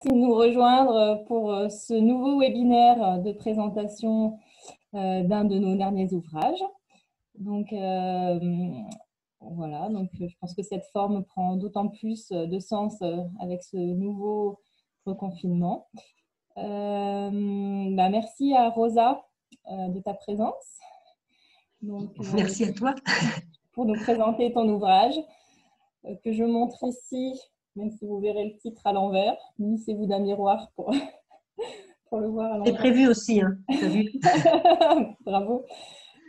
De nous rejoindre pour ce nouveau webinaire de présentation d'un de nos derniers ouvrages. Donc, voilà, donc je pense que cette forme prend d'autant plus de sens avec ce nouveau reconfinement. Merci à Rosa de ta présence. Donc, merci à toi. Pour nous présenter ton ouvrage que je montre ici, même si vous verrez le titre à l'envers. Munissez-vous d'un miroir pour le voir à l'envers. C'est prévu aussi, hein. Tu as vu. Bravo.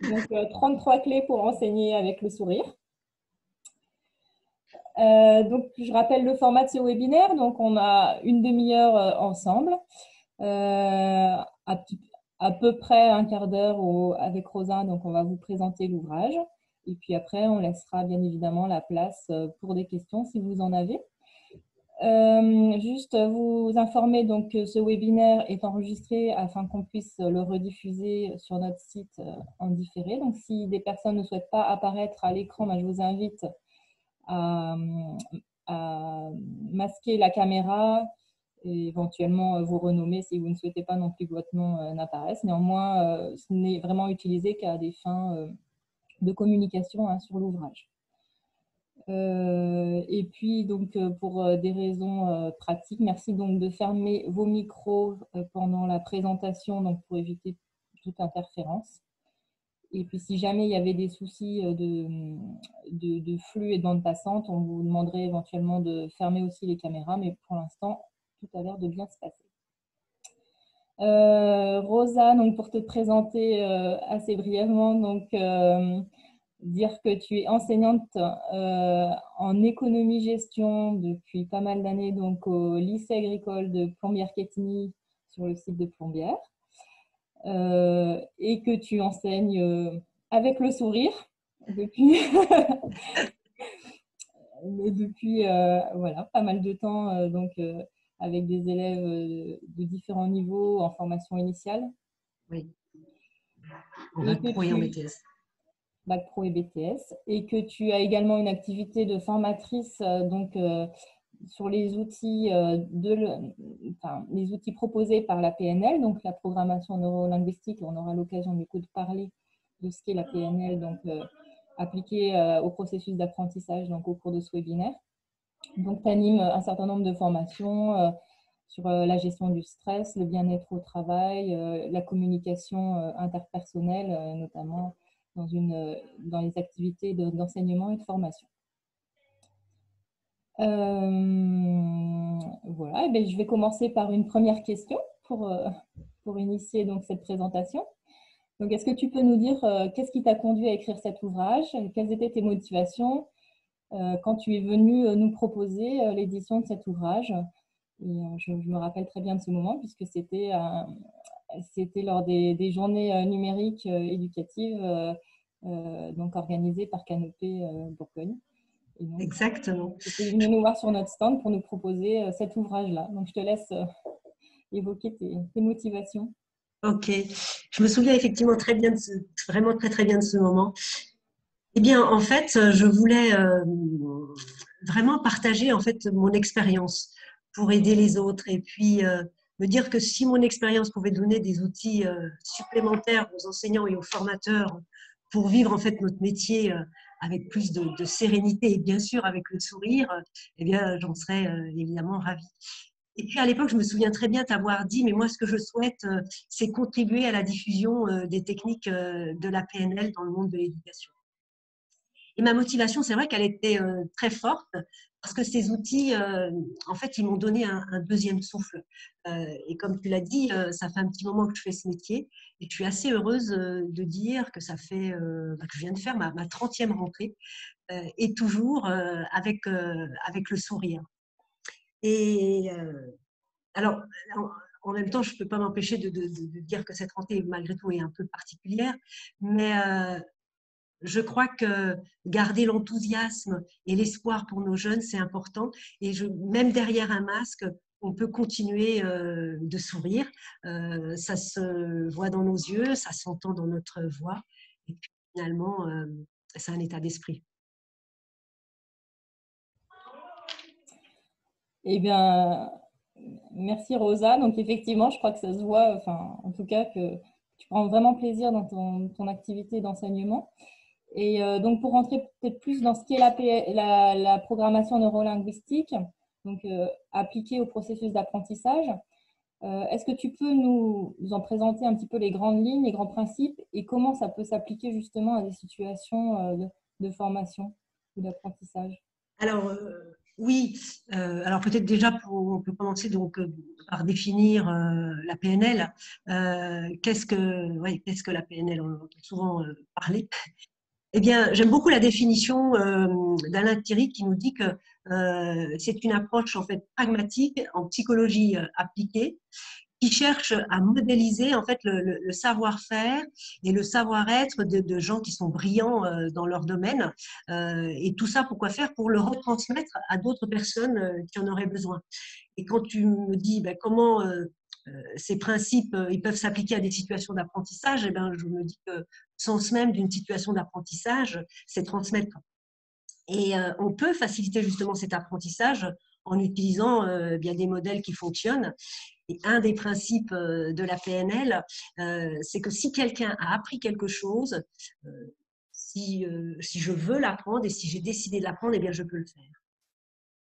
Donc, 33 clés pour enseigner avec le sourire. Donc, je rappelle le format de ce webinaire. Donc, on a une demi-heure ensemble, à peu près un quart d'heure avec Rosa. Donc, on va vous présenter l'ouvrage. Et puis après, on laissera bien évidemment la place pour des questions si vous en avez. Juste vous informer donc que ce webinaire est enregistré afin qu'on puisse le rediffuser sur notre site en différé. Donc, si des personnes ne souhaitent pas apparaître à l'écran, je vous invite à masquer la caméra et éventuellement vous renommer si vous ne souhaitez pas non plus que votre nom n'apparaisse. Néanmoins, ce n'est vraiment utilisé qu'à des fins de communication sur l'ouvrage. Et puis, donc, pour des raisons pratiques, merci donc de fermer vos micros pendant la présentation, donc pour éviter toute interférence. Et puis, si jamais il y avait des soucis de flux et de bande passante, on vous demanderait éventuellement de fermer aussi les caméras, mais pour l'instant, tout a l'air de bien se passer. Rosa, donc pour te présenter assez brièvement, donc dire que tu es enseignante en économie-gestion depuis pas mal d'années, donc au lycée agricole de Plombières-Quetigny sur le site de Plombières, et que tu enseignes avec le sourire depuis, voilà, pas mal de temps, donc avec des élèves de différents niveaux en formation initiale. Oui, en bac pro et en BTS. Bac Pro et BTS, et que tu as également une activité de formatrice donc, sur les outils, les outils proposés par la PNL, donc la programmation neurolinguistique. On aura l'occasion de parler de ce qu'est la PNL, donc appliquée au processus d'apprentissage donc, au cours de ce webinaire. Donc, tu animes un certain nombre de formations sur la gestion du stress, le bien-être au travail, la communication interpersonnelle, notamment dans les activités d'enseignement et de formation. Voilà, et je vais commencer par une première question pour initier donc, cette présentation. Donc, est-ce que tu peux nous dire qu'est-ce qui t'a conduit à écrire cet ouvrage? Quelles étaient tes motivations quand tu es venu nous proposer l'édition de cet ouvrage? Et je me rappelle très bien de ce moment puisque c'était lors des journées numériques éducatives donc organisées par Canopé Bourgogne. Donc, exactement. tu es venu nous voir sur notre stand pour nous proposer cet ouvrage-là. Donc, je te laisse évoquer tes motivations. Ok, je me souviens effectivement très bien vraiment très bien de ce moment. Eh bien, en fait, je voulais vraiment partager en fait mon expérience pour aider les autres et puis me dire que si mon expérience pouvait donner des outils supplémentaires aux enseignants et aux formateurs pour vivre en fait notre métier avec plus de sérénité et bien sûr avec le sourire, eh bien, j'en serais évidemment ravie. Et puis à l'époque, je me souviens très bien t'avoir dit, mais moi, ce que je souhaite, c'est contribuer à la diffusion des techniques de la PNL dans le monde de l'éducation. Et ma motivation, c'est vrai qu'elle était très forte parce que ces outils, en fait, ils m'ont donné un deuxième souffle. Et comme tu l'as dit, ça fait un petit moment que je fais ce métier et je suis assez heureuse de dire que ça fait que je viens de faire ma 30e rentrée et toujours avec le sourire. Et alors, en même temps, je ne peux pas m'empêcher de dire que cette rentrée, malgré tout, est un peu particulière, mais je crois que garder l'enthousiasme et l'espoir pour nos jeunes, c'est important. Et même derrière un masque, on peut continuer de sourire. Ça se voit dans nos yeux, ça s'entend dans notre voix. Et puis, finalement, c'est un état d'esprit. Eh bien, Merci Rosa. Donc effectivement, je crois que ça se voit, enfin, en tout cas, que tu prends vraiment plaisir dans ton activité d'enseignement. Et donc pour rentrer peut-être plus dans ce qu'est la programmation neurolinguistique, donc appliquée au processus d'apprentissage, est-ce que tu peux nous en présenter un petit peu les grandes lignes, les grands principes et comment ça peut s'appliquer justement à des situations de formation ou d'apprentissage? Alors, oui, alors peut-être déjà, on peut commencer donc, par définir la PNL. Qu'est-ce que la PNL? On en entend souvent parler. Eh bien, j'aime beaucoup la définition d'Alain Thierry qui nous dit que c'est une approche en fait pragmatique en psychologie appliquée qui cherche à modéliser en fait le savoir-faire et le savoir-être de gens qui sont brillants dans leur domaine. Et tout ça, pourquoi faire? Pour le retransmettre à d'autres personnes qui en auraient besoin. Et quand tu me dis ben, comment ces principes ils peuvent s'appliquer à des situations d'apprentissage, eh ben, je me dis que le sens même d'une situation d'apprentissage, c'est transmettre. Et on peut faciliter justement cet apprentissage en utilisant bien des modèles qui fonctionnent. Et un des principes de la PNL, c'est que si quelqu'un a appris quelque chose, si je veux l'apprendre et si j'ai décidé de l'apprendre, eh bien je peux le faire.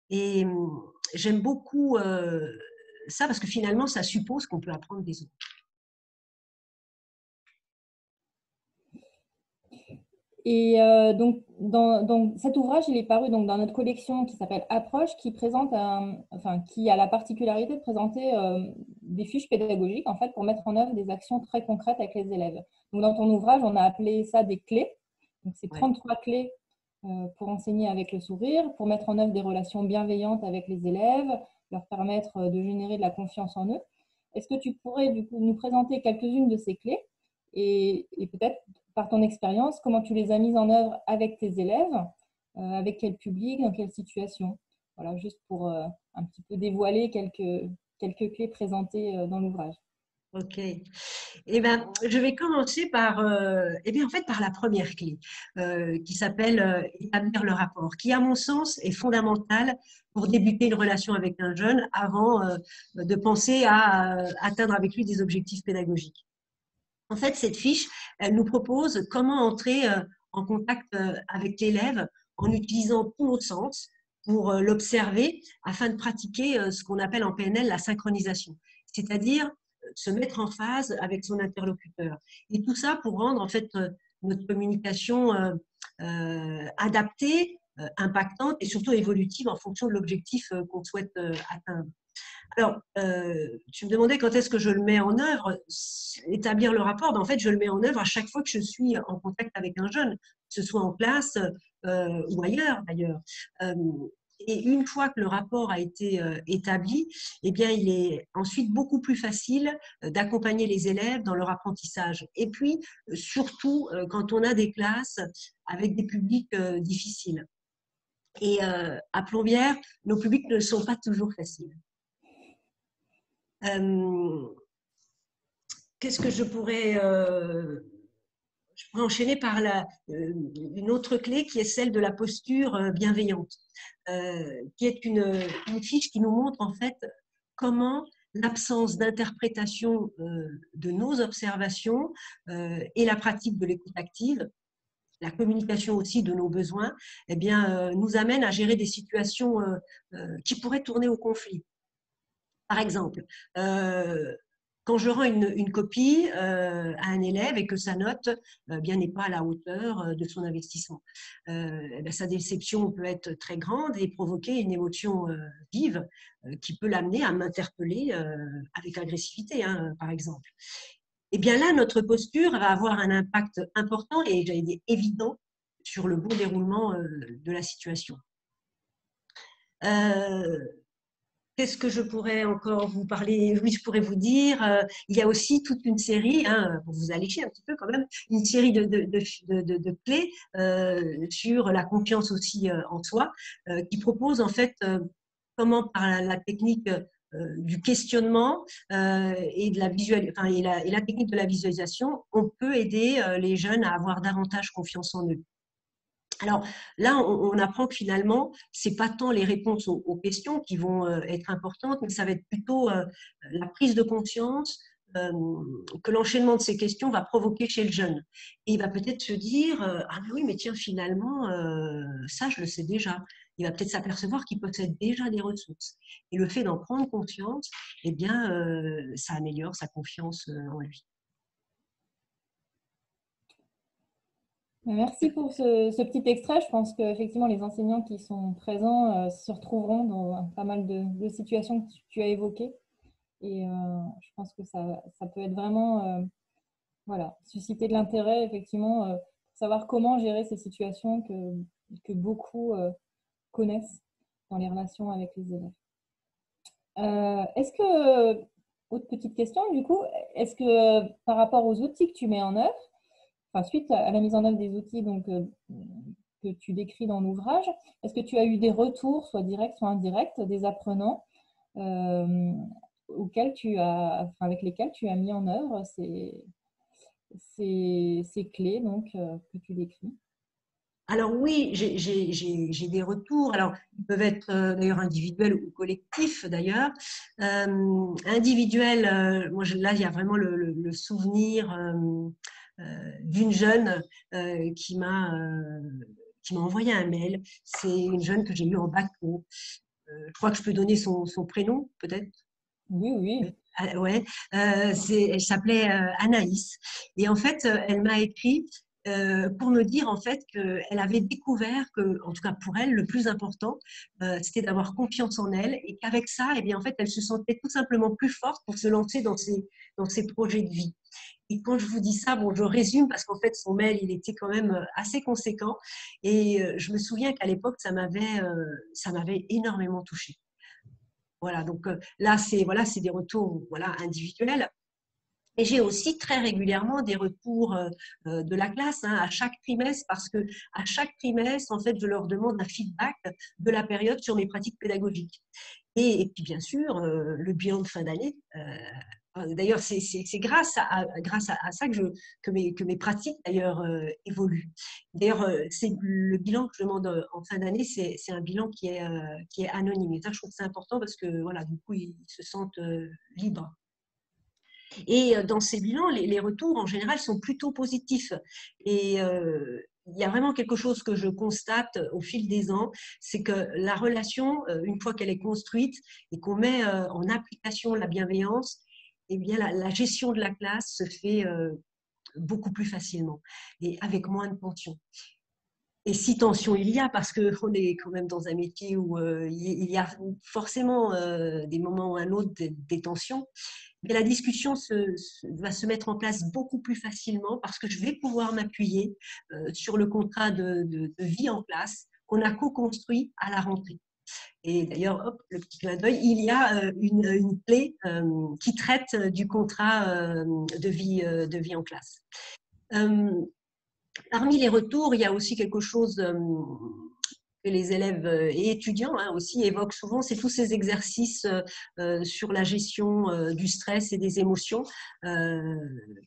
Et j'aime beaucoup ça parce que finalement, ça suppose qu'on peut apprendre des autres. Et donc, dans cet ouvrage, il est paru donc, dans notre collection qui s'appelle Approche, qui présente qui a la particularité de présenter des fiches pédagogiques en fait, pour mettre en œuvre des actions très concrètes avec les élèves. Donc, dans ton ouvrage, on a appelé ça des clés. Donc, c'est 33 clés pour enseigner avec le sourire, pour mettre en œuvre des relations bienveillantes avec les élèves, leur permettre de générer de la confiance en eux. Est-ce que tu pourrais du coup, nous présenter quelques-unes de ces clés et peut-être par ton expérience, comment tu les as mises en œuvre avec tes élèves, avec quel public, dans quelle situation? Voilà, juste pour un petit peu dévoiler quelques clés présentées dans l'ouvrage. Ok. Eh ben, je vais commencer par, en fait, par la première clé, qui s'appelle établir le rapport, qui, à mon sens, est fondamentale pour débuter une relation avec un jeune avant de penser à atteindre avec lui des objectifs pédagogiques. En fait, cette fiche, elle nous propose comment entrer en contact avec l'élève en utilisant tous nos sens pour l'observer afin de pratiquer ce qu'on appelle en PNL la synchronisation, c'est-à-dire se mettre en phase avec son interlocuteur. Et tout ça pour rendre en fait notre communication adaptée, impactante et surtout évolutive en fonction de l'objectif qu'on souhaite atteindre. Alors, tu me demandais quand est-ce que je le mets en œuvre. Établir le rapport, en fait, je le mets en œuvre à chaque fois que je suis en contact avec un jeune, que ce soit en classe ou ailleurs d'ailleurs. Et une fois que le rapport a été établi, eh bien, il est ensuite beaucoup plus facile d'accompagner les élèves dans leur apprentissage. Et puis, surtout, quand on a des classes avec des publics difficiles. Et à Plombières, nos publics ne sont pas toujours faciles. Qu'est-ce que je pourrais enchaîner par une autre clé qui est celle de la posture bienveillante, qui est une fiche qui nous montre en fait comment l'absence d'interprétation de nos observations et la pratique de l'écoute active, la communication aussi de nos besoins, eh bien, nous amène à gérer des situations qui pourraient tourner au conflit. Par exemple, quand je rends une copie à un élève et que sa note bien n'est pas à la hauteur de son investissement, sa déception peut être très grande et provoquer une émotion vive qui peut l'amener à m'interpeller avec agressivité, hein, par exemple. Et bien là, notre posture va avoir un impact important et j'allais dire évident sur le bon déroulement de la situation. Qu'est-ce que je pourrais encore vous parler? Oui, je pourrais vous dire, il y a aussi toute une série, hein, pour vous allécher un petit peu quand même, une série de clés sur la confiance aussi en soi, qui propose en fait comment par la technique du questionnement et de la technique de la visualisation, on peut aider les jeunes à avoir davantage confiance en eux. Alors là, on apprend que finalement, c'est pas tant les réponses aux questions qui vont être importantes, mais ça va être plutôt la prise de conscience euh, que l'enchaînement de ces questions va provoquer chez le jeune. Et il va peut-être se dire ah mais oui, mais tiens, finalement, ça, je le sais déjà. Il va peut-être s'apercevoir qu'il possède déjà des ressources. Et le fait d'en prendre conscience, eh bien, ça améliore sa confiance en lui. Merci pour ce petit extrait. Je pense qu'effectivement, les enseignants qui sont présents se retrouveront dans pas mal de situations que tu as évoquées. Et je pense que ça peut être vraiment, voilà, susciter de l'intérêt, effectivement, pour savoir comment gérer ces situations que beaucoup connaissent dans les relations avec les élèves. Est-ce que, autre petite question, du coup, est-ce que par rapport aux outils que tu mets en œuvre, enfin, suite à la mise en œuvre des outils donc, que tu décris dans l'ouvrage, est-ce que tu as eu des retours, soit directs, soit indirects, des apprenants avec lesquels tu as mis en œuvre ces clés donc, que tu décris? Alors oui, j'ai des retours. Alors, ils peuvent être d'ailleurs individuels ou collectifs d'ailleurs. Individuels, là, il y a vraiment le souvenir d'une jeune qui m'a envoyé un mail. C'est une jeune que j'ai eue en bac pro. Je crois que je peux donner son prénom, peut-être. Oui, oui. Ouais, elle s'appelait Anaïs. Et en fait, elle m'a écrit pour me dire en fait qu'elle avait découvert que, en tout cas pour elle, le plus important, c'était d'avoir confiance en elle et qu'avec ça, eh bien, en fait, elle se sentait tout simplement plus forte pour se lancer dans ses projets de vie. Et quand je vous dis ça, bon, je résume parce qu'en fait, son mail, il était quand même assez conséquent. Et je me souviens qu'à l'époque, ça m'avait énormément touchée. Voilà, donc là, c'est des retours voilà, individuels. Et j'ai aussi très régulièrement des retours de la classe à chaque trimestre parce que à chaque trimestre, en fait, je leur demande un feedback de la période sur mes pratiques pédagogiques. Et puis, bien sûr, le bilan de fin d'année. D'ailleurs, c'est grâce à ça que mes pratiques d'ailleurs évoluent. D'ailleurs, c'est le bilan que je demande en fin d'année, c'est un bilan qui est anonyme. Et ça, je trouve que c'est important parce que voilà, du coup, ils se sentent libres. Et dans ces bilans, les retours en général sont plutôt positifs. Et il y a vraiment quelque chose que je constate au fil des ans, c'est que la relation, une fois qu'elle est construite et qu'on met en application la bienveillance, eh bien la gestion de la classe se fait beaucoup plus facilement et avec moins de tension. Et si tension il y a, parce qu'on est quand même dans un métier où il y a forcément des moments ou un autre des tensions, mais la discussion va se mettre en place beaucoup plus facilement parce que je vais pouvoir m'appuyer sur le contrat de vie en place qu'on a co-construit à la rentrée. Et d'ailleurs, hop, le petit clin d'œil, il y a une clé qui traite du contrat de vie en classe. Parmi les retours, il y a aussi quelque chose que les élèves et étudiants aussi évoquent souvent, c'est tous ces exercices sur la gestion du stress et des émotions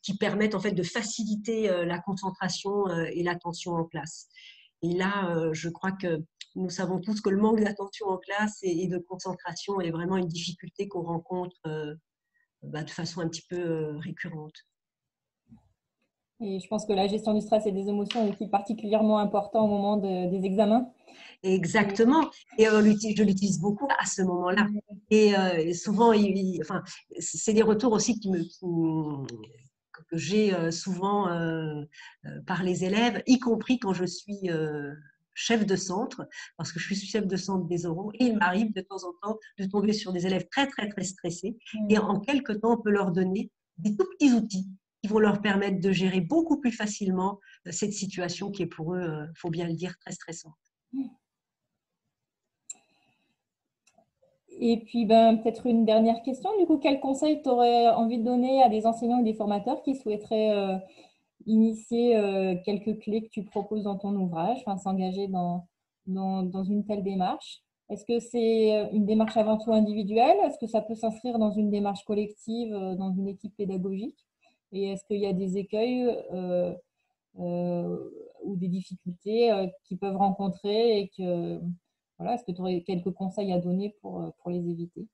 qui permettent en fait de faciliter la concentration et l'attention en classe. Et là, je crois que nous savons tous que le manque d'attention en classe et de concentration est vraiment une difficulté qu'on rencontre de façon un petit peu récurrente. Et je pense que la gestion du stress et des émotions est aussi particulièrement important au moment des examens. Exactement. Et je l'utilise beaucoup à ce moment-là. Et souvent, enfin, c'est des retours aussi que j'ai souvent par les élèves, y compris quand je suis chef de centre, parce que je suis chef de centre des oraux, et il m'arrive de temps en temps de tomber sur des élèves très, très, très stressés. Et en quelques temps, on peut leur donner des tout petits outils qui vont leur permettre de gérer beaucoup plus facilement cette situation qui est pour eux, il faut bien le dire, très stressante. Et puis, peut-être une dernière question. Du coup, quel conseil tu aurais envie de donner à des enseignants et des formateurs qui souhaiteraient initier quelques clés que tu proposes dans ton ouvrage, enfin, s'engager dans une telle démarche? Est-ce que c'est une démarche avant tout individuelle? Est-ce que ça peut s'inscrire dans une démarche collective, dans une équipe pédagogique? Et est-ce qu'il y a des écueils ou des difficultés qu'ils peuvent rencontrer et que, voilà, est-ce que tu aurais quelques conseils à donner pour les éviter?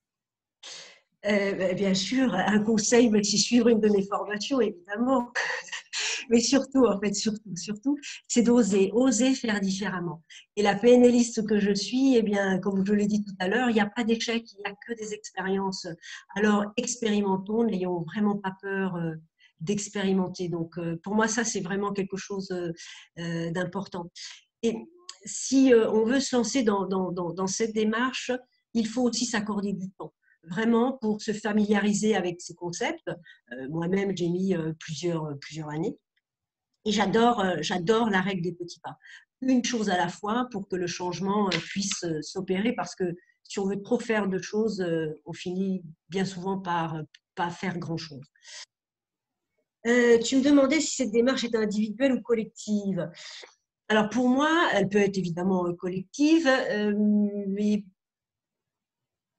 Bien sûr, un conseil, mais c'est suivre une de mes formations, évidemment. Mais surtout, en fait, surtout, c'est oser faire différemment. Et la PNListe que je suis, eh bien, comme je l'ai dit tout à l'heure, il n'y a pas d'échec, il n'y a que des expériences. Alors, expérimentons, n'ayons vraiment pas peur d'expérimenter. Donc, pour moi, ça, c'est vraiment quelque chose d'important. Et si on veut se lancer dans cette démarche, il faut aussi s'accorder du temps, vraiment pour se familiariser avec ces concepts. Moi-même, j'ai mis plusieurs années. Et j'adore la règle des petits pas. Une chose à la fois pour que le changement puisse s'opérer, parce que si on veut trop faire de choses, on finit bien souvent par pas faire grand-chose. Tu me demandais si cette démarche est individuelle ou collective. Alors pour moi, elle peut être évidemment collective, mais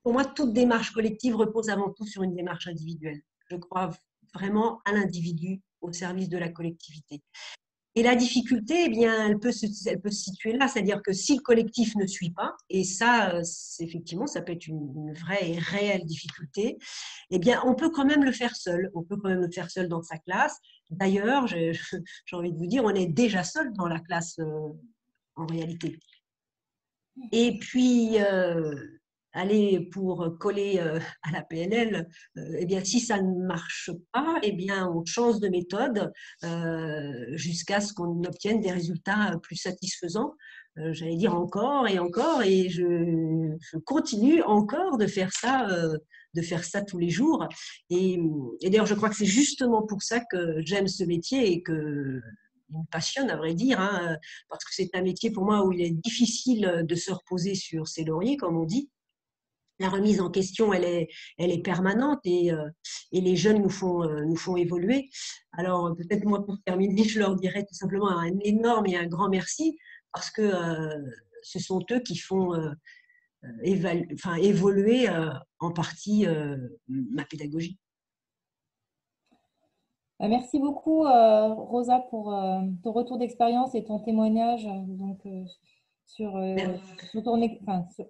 pour moi, toute démarche collective repose avant tout sur une démarche individuelle. Je crois vraiment à l'individu au service de la collectivité. Et la difficulté, eh bien, elle peut se situer là, c'est-à-dire que si le collectif ne suit pas, et ça, effectivement, ça peut être une vraie et réelle difficulté, eh bien, on peut quand même le faire seul. On peut quand même le faire seul dans sa classe. D'ailleurs, j'ai envie de vous dire, on est déjà seul dans la classe en réalité. Et puis, aller pour coller à la PNL, eh bien, si ça ne marche pas, eh bien, on change de méthode jusqu'à ce qu'on obtienne des résultats plus satisfaisants. J'allais dire encore, et je continue encore de faire ça tous les jours. Et d'ailleurs, je crois que c'est justement pour ça que j'aime ce métier et que il me passionne, à vrai dire, hein, parce que c'est un métier pour moi où il est difficile de se reposer sur ses lauriers, comme on dit. La remise en question, elle est permanente et les jeunes nous font évoluer. Alors, peut-être moi, pour terminer, je leur dirais tout simplement un énorme et un grand merci parce que ce sont eux qui font évoluer en partie ma pédagogie. Merci beaucoup, Rosa, pour ton retour d'expérience et ton témoignage donc, sur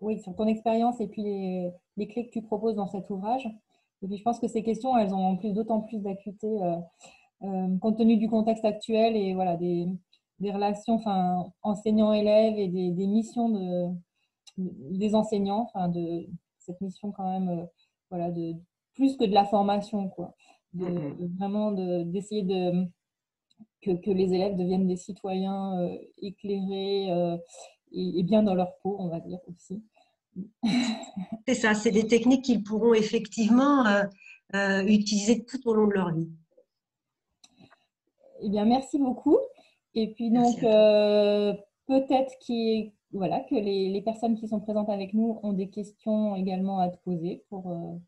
oui, sur ton expérience et puis les clés que tu proposes dans cet ouvrage. Et puis, je pense que ces questions, elles ont en plus d'autant plus d'acuité compte tenu du contexte actuel et voilà, des relations enseignants-élèves et des missions des enseignants, de cette mission quand même, voilà, plus que de la formation, quoi. Vraiment d'essayer que les élèves deviennent des citoyens éclairés et bien dans leur peau, on va dire aussi. C'est ça, c'est des techniques qu'ils pourront effectivement utiliser tout au long de leur vie. Eh bien, merci beaucoup. Et puis donc, peut-être voilà, que les personnes qui sont présentes avec nous ont des questions également à te poser pour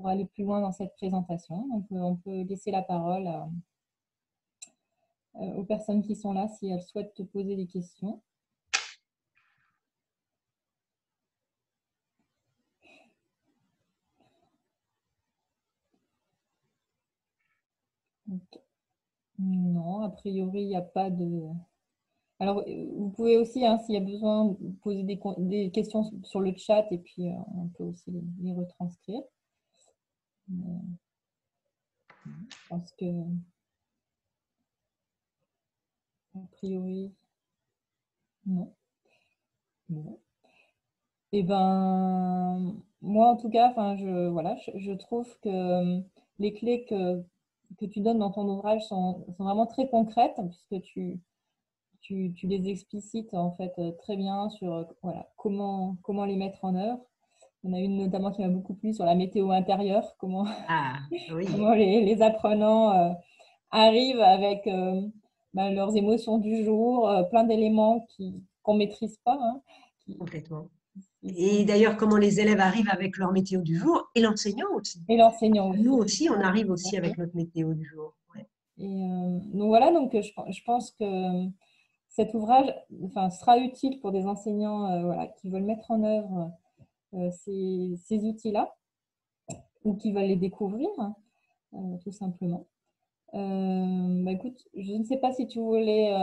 aller plus loin dans cette présentation. Donc, on peut laisser la parole aux personnes qui sont là si elles souhaitent te poser des questions. Donc, non, a priori, il n'y a pas de... Alors, vous pouvez aussi, hein, s'il y a besoin, poser des questions sur le chat et puis on peut aussi les retranscrire. Mais, je pense que, a priori, non. Bon. Et ben, moi, en tout cas, voilà, je trouve que les clés que tu donnes dans ton ouvrage sont vraiment très concrètes puisque tu les explicites en fait très bien sur voilà, comment les mettre en œuvre. Il y en a une notamment qui m'a beaucoup plu sur la météo intérieure, Ah, oui. comment les apprenants arrivent avec leurs émotions du jour, plein d'éléments qu'on ne maîtrise pas. Hein, Complètement. qui Et sont... d'ailleurs, comment les élèves arrivent avec leur météo du jour et l'enseignant aussi. Et l'enseignant Nous aussi. aussi, on arrive aussi avec notre météo du jour. Ouais. Et donc voilà, donc je pense que cet ouvrage sera utile pour des enseignants voilà, qui veulent mettre en œuvre ces outils-là ou qui veulent les découvrir, tout simplement. Écoute, je ne sais pas si tu voulais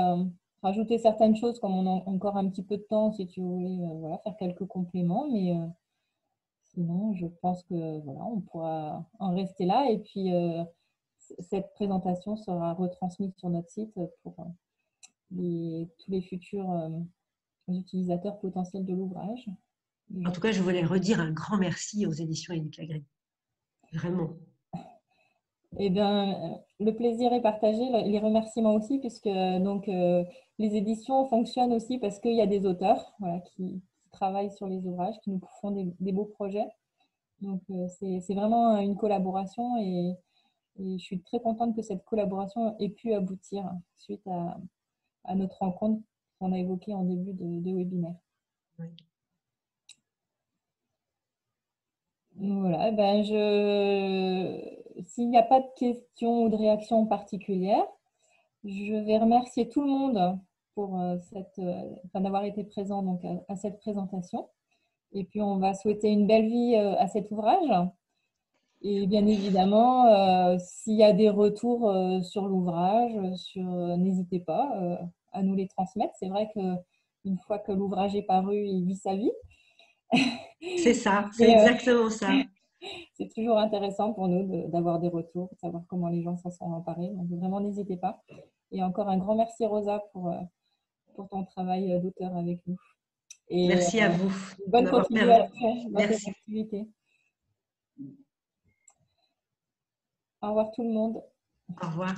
rajouter certaines choses, comme on a encore un petit peu de temps, si tu voulais voilà, faire quelques compléments, mais sinon, je pense que voilà, on pourra en rester là. Et puis, cette présentation sera retransmise sur notre site pour tous les futurs utilisateurs potentiels de l'ouvrage. En tout cas, je voulais redire un grand merci aux éditions Educagri. Vraiment. Eh bien, le plaisir est partagé, les remerciements aussi, puisque donc, les éditions fonctionnent aussi parce qu'il y a des auteurs voilà, qui travaillent sur les ouvrages, qui nous font des beaux projets. Donc, c'est vraiment une collaboration et je suis très contente que cette collaboration ait pu aboutir suite à notre rencontre qu'on a évoquée en début de webinaire. Oui. Voilà, s'il n'y a pas de questions ou de réactions particulières, je vais remercier tout le monde pour d'avoir été présent donc, à cette présentation. Et puis, on va souhaiter une belle vie à cet ouvrage. Et bien évidemment, s'il y a des retours sur l'ouvrage, n'hésitez pas à nous les transmettre. C'est vrai qu'une fois que l'ouvrage est paru, il vit sa vie. C'est ça, c'est exactement ça. C'est toujours intéressant pour nous d'avoir des retours, de savoir comment les gens s'en sont emparés. Donc vraiment, n'hésitez pas. Et encore un grand merci, Rosa, pour ton travail d'auteur avec nous. Et Merci à vous. bonne continuation dans tes Merci. activités. Au revoir tout le monde. Au revoir.